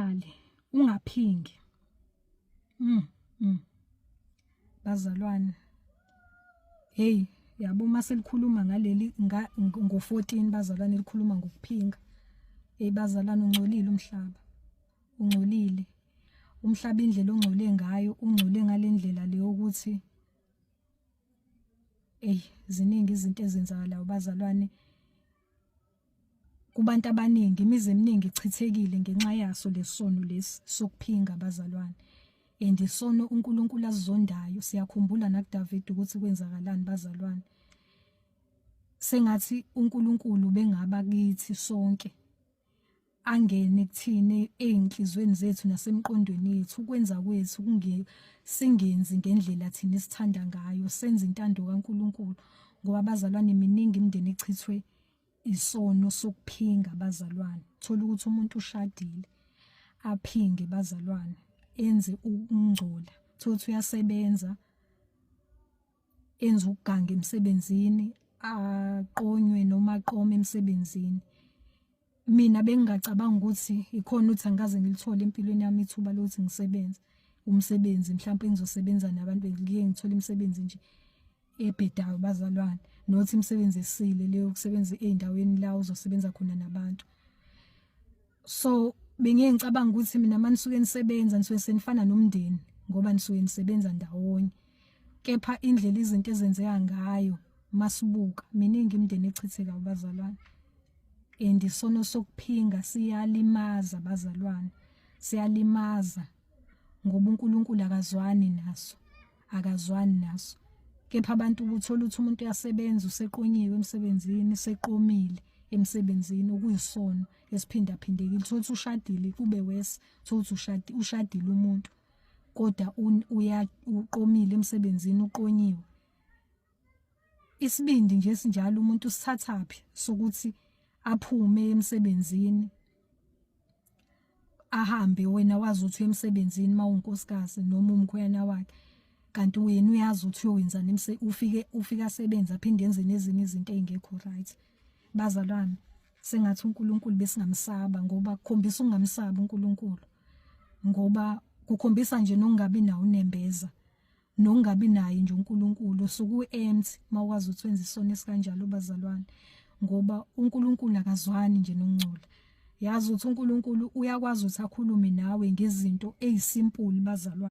uhlale ungaphingi. Bazalwane, hey, yabo uma selikhuluma ngaleli ngo-14 bazalwane likhuluma ngokuphinga. Hey bazalwane, ungcolile umhlaba, ungcolile umhlaba, indlela ongcole ngayo ungcole ngalendlela leyo ukuthi ziningi izinto ezenzakalayo bazalwane. Kubantu abaningi imizi eminingi ichithekile ngenxa yaso lesono lesi sokuphinga bazalwane. And isono uNkulunkulu asizondayo. Siyakhumbula nakuDavid ukuthi kwenzakalani bazalwane. Sengathi uNkulunkulu bengaba kithi sonke, angene kuthini ey'nhlizweni zethu nasemqondweni yethu, ukwenza kwethu singenzi ngendlela thina esithanda ngayo, senze intando kaNkulunkulu. Ngoba bazalwane, miningi imindeni echithwe isono sokuphinga bazalwane. Thola ukuthi umuntu ushadile aphinge bazalwane, enze ukungcola. Thola ukuthi uyasebenza, enze ukuganga emsebenzini, aqonywe noma aqome emsebenzini. Mina bengingacabanga ukuthi ikhona ukuthi angikaze ngilithole empilweni yami ithuba lokuthi ngisebenze umsebenzi, mhlawumbe engizosebenza nabantu, ngike ngithole imisebenzi nje ebhedayo bazalwane, nothi imisebenzi esile leyo kusebenza ey'ndaweni la uzosebenza khona nabantu. So bengiye ngicabanga ukuthi mina manje nisuke nisebenza nisuke senifana nomndeni ngoba nisuke nisebenza ndawonye. Kepha indlela izinto ezenzeka ngayo masibuka, miningi imindeni echithekayo bazalwane. And isono sokuphinga siyalimaza bazalwane, siyalimaza ngoba uNkulunkulu akazwani naso, akazwani naso. Kepha abantu ukuthola ukuthi umuntu uyasebenza, useqonyiwe emsebenzini, seqomile emsebenzini, okuyisono esiphindaphindekile. Thola ukuthi ushadile kube wese, thola ukuthi ushadile umuntu kodwa uqomile emsebenzini, uqonyiwe. Isibindi nje sinjalo umuntu usithathaphi sokuthi aphume emsebenzini ahambe, wena wazi ukuthi emsebenzini mawunkosikazi noma umkhwena wakhe, kanti wena uyazi ukuthi uyowenzani ufike asebenza aphinde enze nezinye izinto ezingekho right. Bazalwane, sengathi uNkulunkulu besingamsaba ngoba kukhombisa ungamsaba uNkulunkulu, ngoba kukhombisa nje nokungabi nawo unembeza, nokungabi naye nje uNkulunkulu. Suku-empty mawukwazi ukuthi wenze isono esikanjalo bazalwane, ngoba uNkulunkulu akazwani nje nokungcola. Yazi ukuthi uNkulunkulu uyakwazi ukuthi akhulume nawe ngezinto ezisimpuli bazalwane.